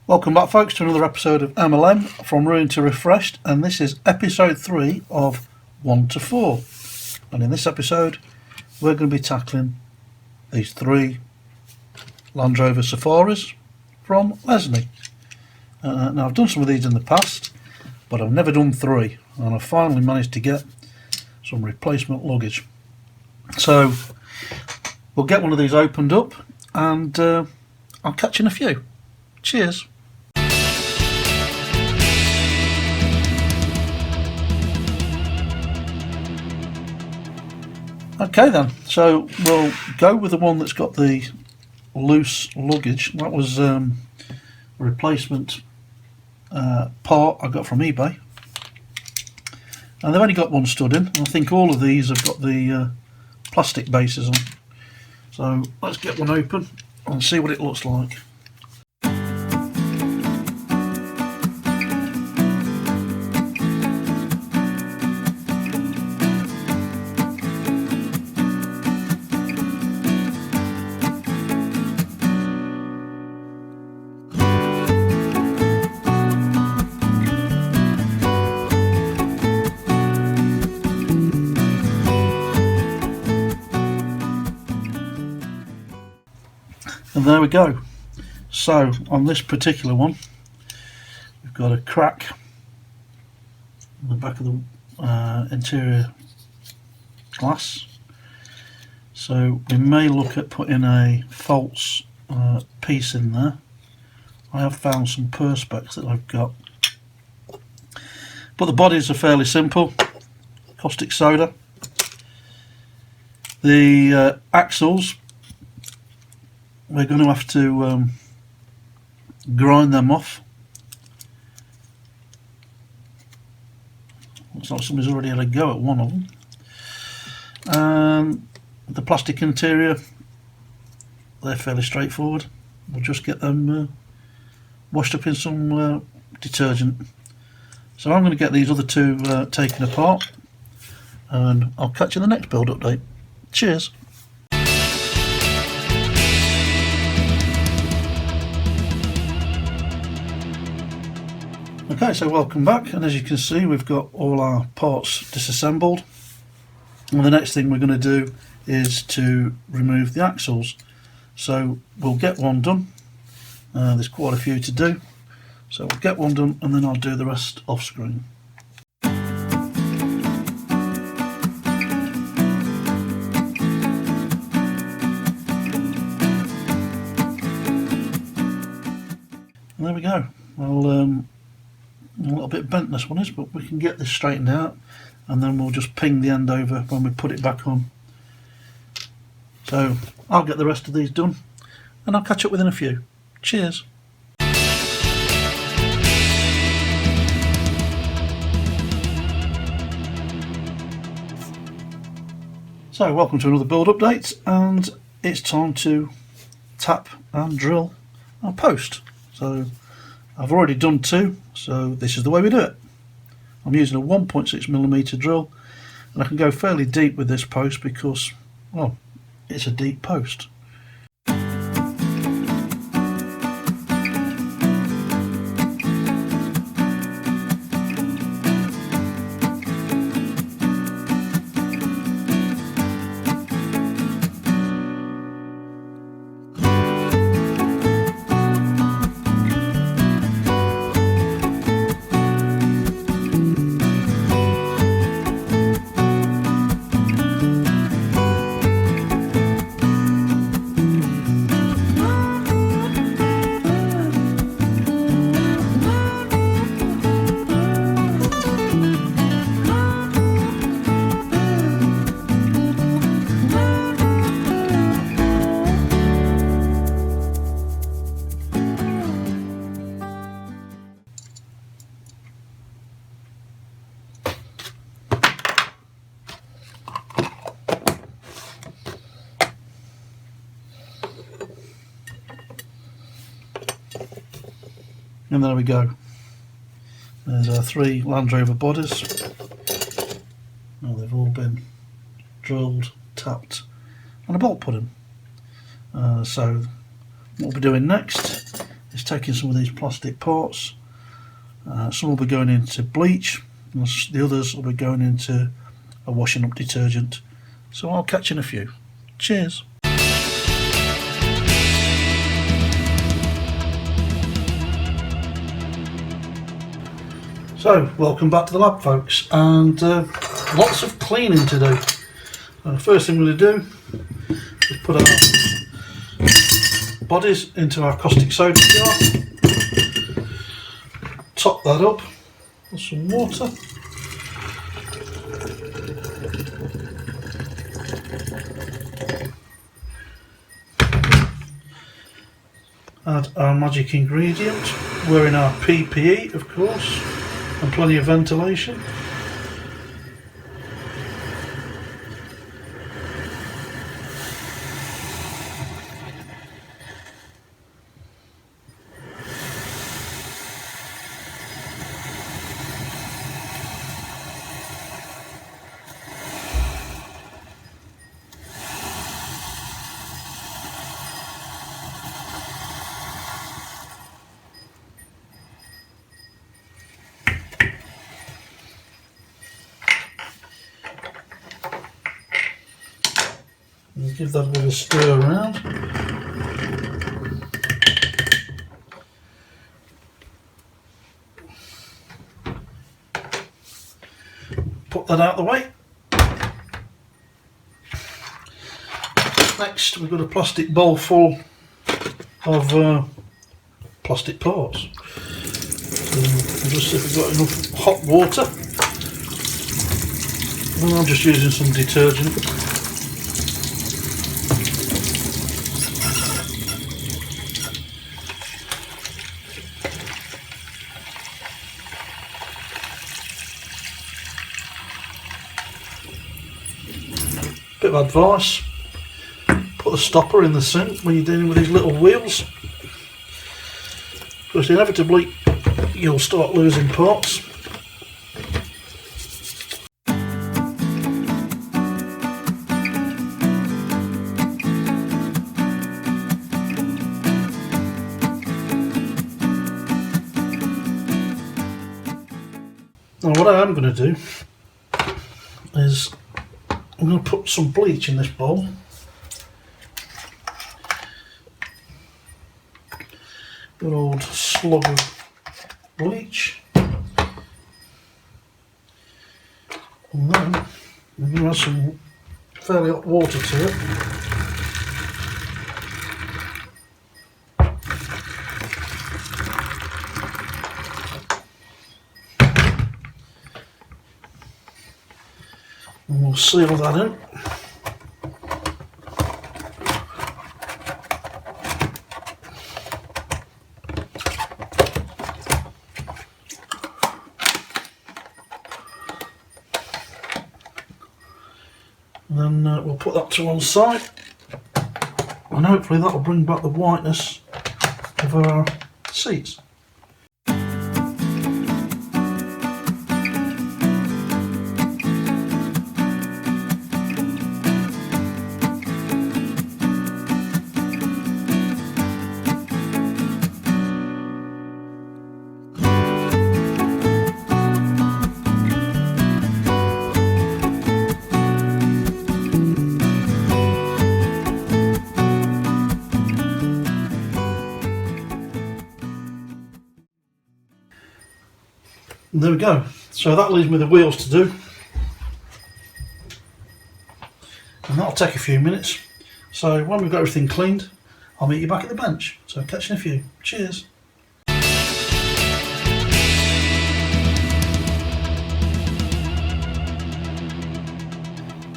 Welcome back, folks, to another episode of MLM from Ruined to Refreshed, and this is episode 3 of 1 to 4. And in this episode, we're going to be tackling these 3 Land Rover Safaris from Lesney. Now, I've done some of these in the past, but I've never done 3, and I've finally managed to get some replacement luggage. So, we'll get one of these opened up, and I'll catch you in a few. Cheers. Okay then, so we'll go with the one that's got the loose luggage. That was a replacement part I got from eBay, and they've only got one stud in. I think all of these have got the plastic bases on. So let's get one open and see what it looks like. And there we go. So on this particular one, we've got a crack in the back of the interior glass. So we may look at putting a false piece in there. I have found some perspex that I've got, but the bodies are fairly simple. Caustic soda. The axles, we're going to have to grind them off. Looks like somebody's already had a go at one of them. And the plastic interior, they're fairly straightforward. We'll just get them washed up in some detergent. So I'm going to get these other 2 taken apart, and I'll catch you in the next build update. Cheers. Okay, so welcome back, and as you can see, we've got all our parts disassembled, and the next thing we're going to do is to remove the axles. So we'll get one done. There's quite a few to do, so we'll get one done and then I'll do the rest off screen. And there we go. Well, a little bit bent this one is, but we can get this straightened out, and then we'll just ping the end over when we put it back on. So I'll get the rest of these done, and I'll catch up within a few. Cheers. So welcome to another build update, and it's time to tap and drill our post. So I've already done 2, so this is the way we do it. I'm using a 1.6mm drill, and I can go fairly deep with this post because, well, it's a deep post. And there we go. There's our 3 Land Rover bodies. Now they've all been drilled, tapped, and a bolt put in. So what we'll be doing next is taking some of these plastic parts. Some will be going into bleach, and the others will be going into a washing up detergent. So I'll catch you in a few. Cheers. So, welcome back to the lab, folks, and lots of cleaning to do. First thing we're going to do is put our bodies into our caustic soda jar, top that up with some water, add our magic ingredient, wearing our PPE of course, and plenty of ventilation. And give that a bit of a stir around. Put that out of the way. Next we've got a plastic bowl full of plastic parts. We'll just see if we've got enough hot water. And I'm just using some detergent. Bit of advice, put the stopper in the sink when you're dealing with these little wheels, because inevitably you'll start losing parts. Now what I am going to do is I'm going to put some bleach in this bowl. Good old slug of bleach. And then I'm going to add some fairly hot water to it. And we'll seal that in. And then we'll put that to one side, and hopefully that will bring back the whiteness of our seats. And there we go. So that leaves me the wheels to do, and that'll take a few minutes. So when we've got everything cleaned, I'll meet you back at the bench. So catch you in a few. Cheers.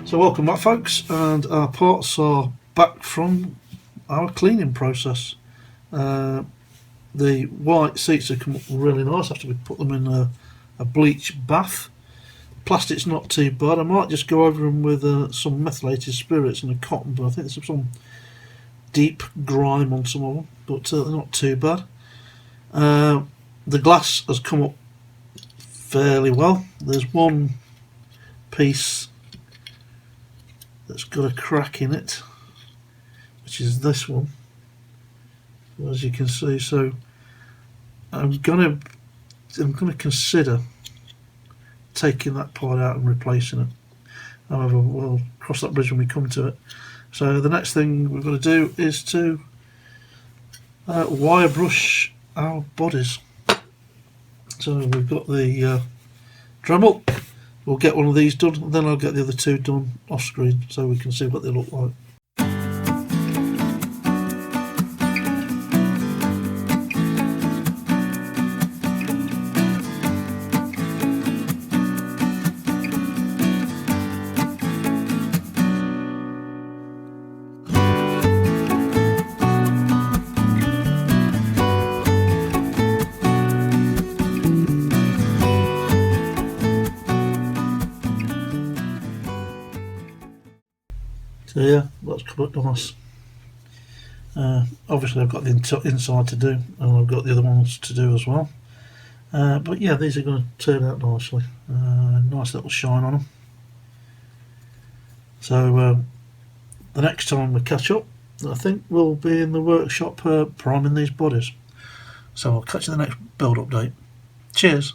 So welcome back, folks, and our parts are back from our cleaning process. The white seats have come up really nice after we put them in a bleach bath. Plastic's not too bad. I might just go over them with some methylated spirits and a cotton, but I think there's some deep grime on some of them, but they're not too bad. The glass has come up fairly well. There's one piece that's got a crack in it, which is this one, as you can see. So I'm gonna consider taking that part out and replacing it. However, we'll cross that bridge when we come to it. So the next thing we've got to do is to wire brush our bodies. So we've got the Dremel. We'll get one of these done, and then I'll get the other two done off screen so we can see what they look like. So yeah, that's come up nice. Obviously I've got the inside to do, and I've got the other ones to do as well. But yeah, these are going to turn out nicely. Nice little shine on them. So the next time we catch up, I think we'll be in the workshop priming these bodies. So I'll catch you in the next build update. Cheers.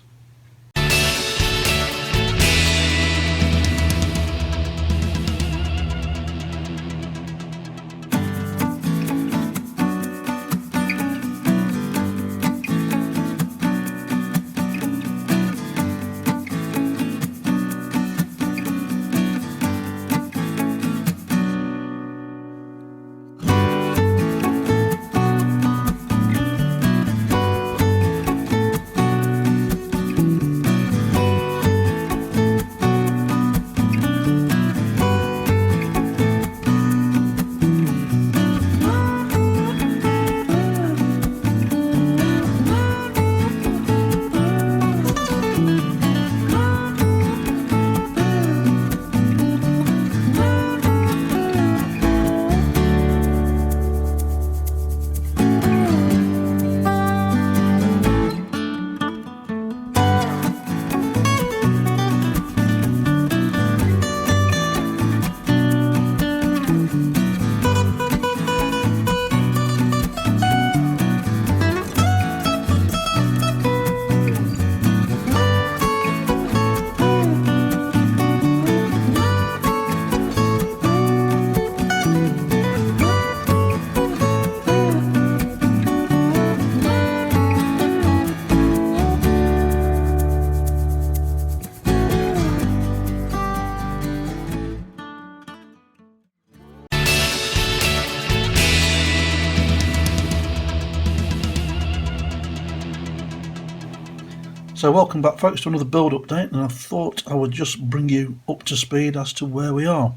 So welcome back folks to another build update, and I thought I would just bring you up to speed as to where we are.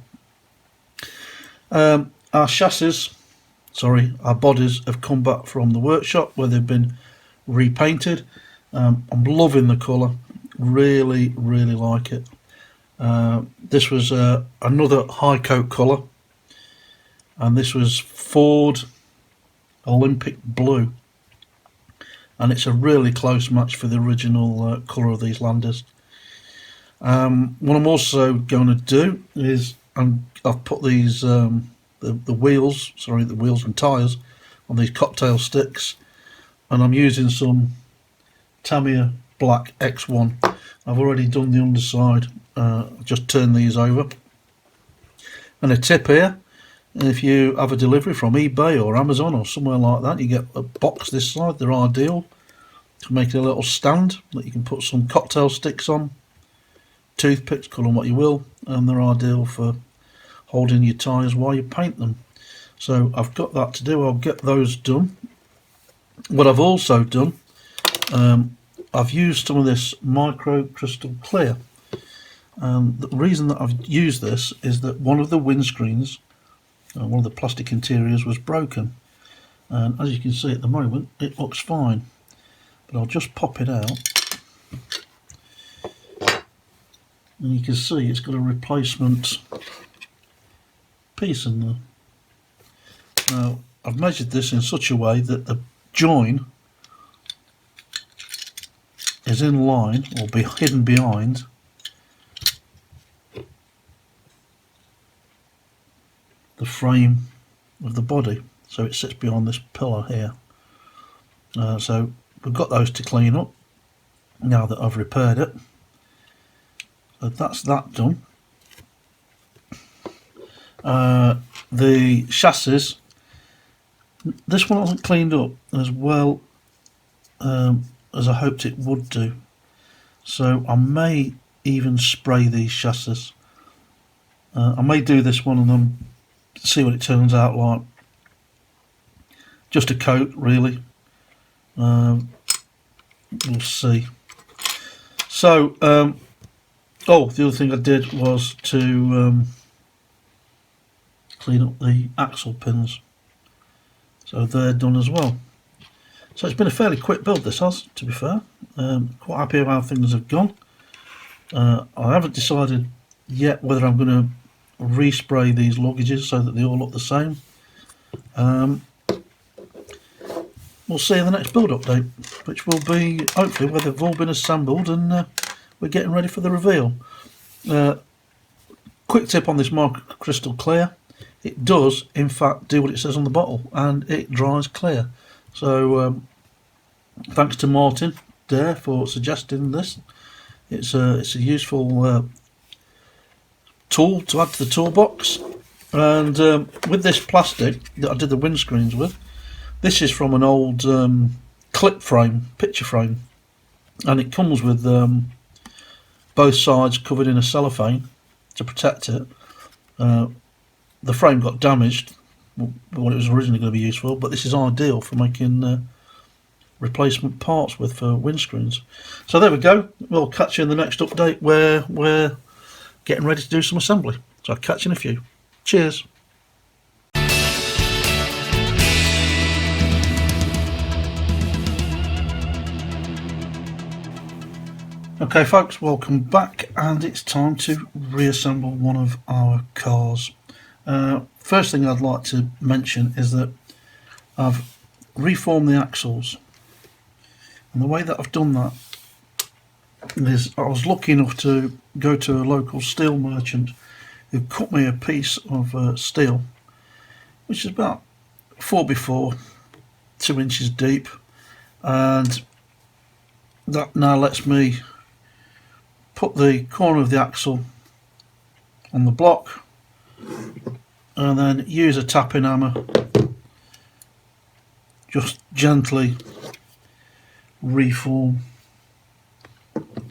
Our bodies have come back from the workshop where they've been repainted. I'm loving the colour, really like it. This was another high coat colour, and this was Ford Olympic Blue. And it's a really close match for the original colour of these Landers. What I'm also going to do is I've put these the wheels and tyres on these cocktail sticks, and I'm using some Tamiya Black X1. I've already done the underside. Just turn these over. And a tip here: if you have a delivery from eBay or Amazon or somewhere like that, you get a box this side. They're ideal to make a little stand that you can put some cocktail sticks on, toothpicks, call them what you will, and they're ideal for holding your tyres while you paint them. So I've got that to do. I'll get those done. What I've also done, I've used some of this micro crystal clear. The reason that I've used this is that one of the windscreens, one of the plastic interiors, was broken, and as you can see at the moment it looks fine, but I'll just pop it out and you can see it's got a replacement piece in there. Now I've measured this in such a way that the join is in line or be hidden behind the frame of the body, so it sits behind this pillar here. So we've got those to clean up now that I've repaired it. So that's that done. The chassis, this one hasn't cleaned up as well as I hoped it would do, so I may even spray these chassis. I may do this one and then see what it turns out like. Just a coat, really. We'll see. So, the other thing I did was to clean up the axle pins. So they're done as well. So it's been a fairly quick build, this has, to be fair. Quite happy with how things have gone. I haven't decided yet whether I'm going to respray these luggages so that they all look the same. We'll see in the next build update, which will be hopefully where they've all been assembled and we're getting ready for the reveal. Quick tip on this marker crystal clear: it does in fact do what it says on the bottle, and it dries clear. So thanks to Martin there for suggesting this. It's a useful tool to add to the toolbox. And with this plastic that I did the windscreens with, this is from an old clip frame, picture frame, and it comes with both sides covered in a cellophane to protect it. The frame got damaged, what it was originally going to be used for, but this is ideal for making replacement parts with for windscreens. So there we go. We'll catch you in the next update where we're getting ready to do some assembly. So I'll catch you in a few. Cheers. Okay folks, welcome back, and it's time to reassemble one of our cars. First thing I'd like to mention is that I've reformed the axles, and the way that I've done that is I was lucky enough to go to a local steel merchant who cut me a piece of steel which is about 4x4, 2 inches deep, and that now lets me put the corner of the axle on the block and then use a tapping hammer, just gently reform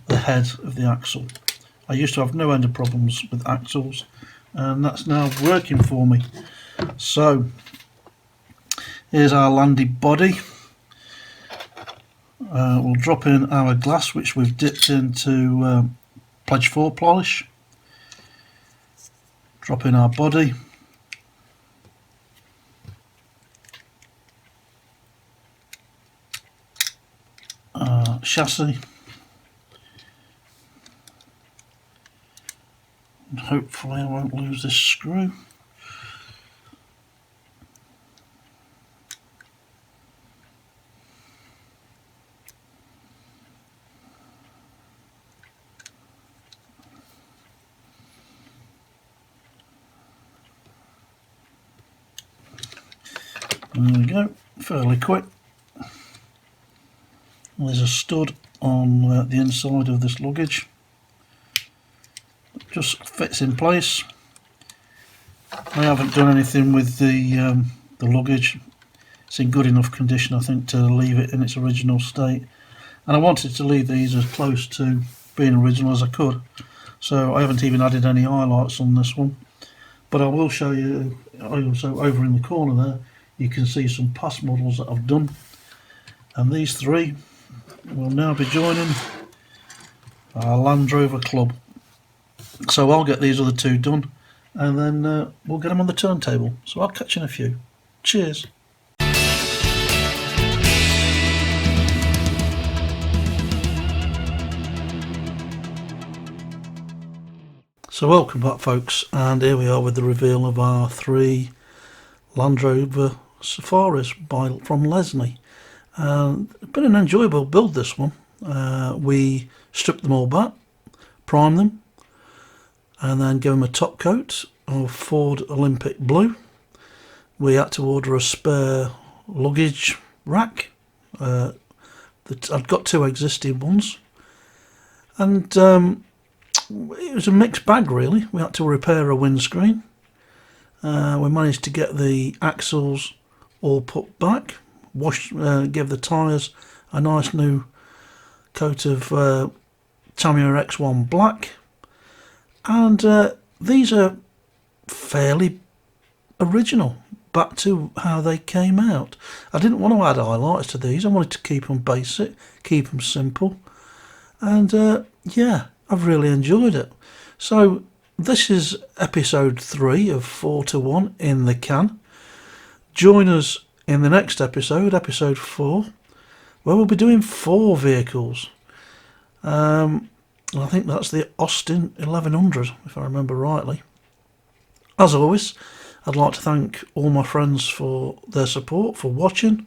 the head of the axle. I used to have no end of problems with axles, and that's now working for me. So here's our landy body. We'll drop in our glass, which we've dipped into Pledge 4 polish. Drop in our body. Chassis. And hopefully I won't lose this screw. There we go, fairly quick. There's a stud on the inside of this luggage. It just fits in place. I haven't done anything with the luggage. It's in good enough condition, I think, to leave it in its original state. And I wanted to leave these as close to being original as I could. So I haven't even added any highlights on this one. But I will show you, also over in the corner there, you can see some past models that I've done, and these three will now be joining our Land Rover club. So I'll get these other two done, and then we'll get them on the turntable. So I'll catch you in a few. Cheers. So welcome back folks, and here we are with the reveal of our 3 Land Rover Safaris from Lesney. It's been an enjoyable build, this one. We stripped them all back, primed them, and then gave them a top coat of Ford Olympic blue. We had to order a spare luggage rack. The I'd got 2 existing ones, and it was a mixed bag really. We had to repair a windscreen. We managed to get the axles all put back, give the tyres a nice new coat of Tamiya X1 black, and these are fairly original, back to how they came out. I didn't want to add highlights to these. I wanted to keep them basic, keep them simple, and yeah, I've really enjoyed it. So this is episode 3 of 4 to 1 in the can. Join us in the next episode, episode 4, where we'll be doing 4 vehicles. I think that's the Austin 1100, if I remember rightly. As always, I'd like to thank all my friends for their support, for watching.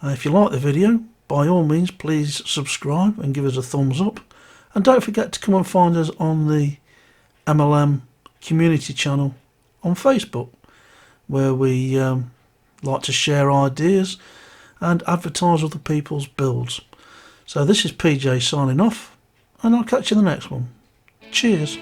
If you like the video, by all means, please subscribe and give us a thumbs up. And don't forget to come and find us on the MLM community channel on Facebook, where we like to share ideas and advertise other people's builds. So this is PJ signing off, and I'll catch you in the next one. Cheers.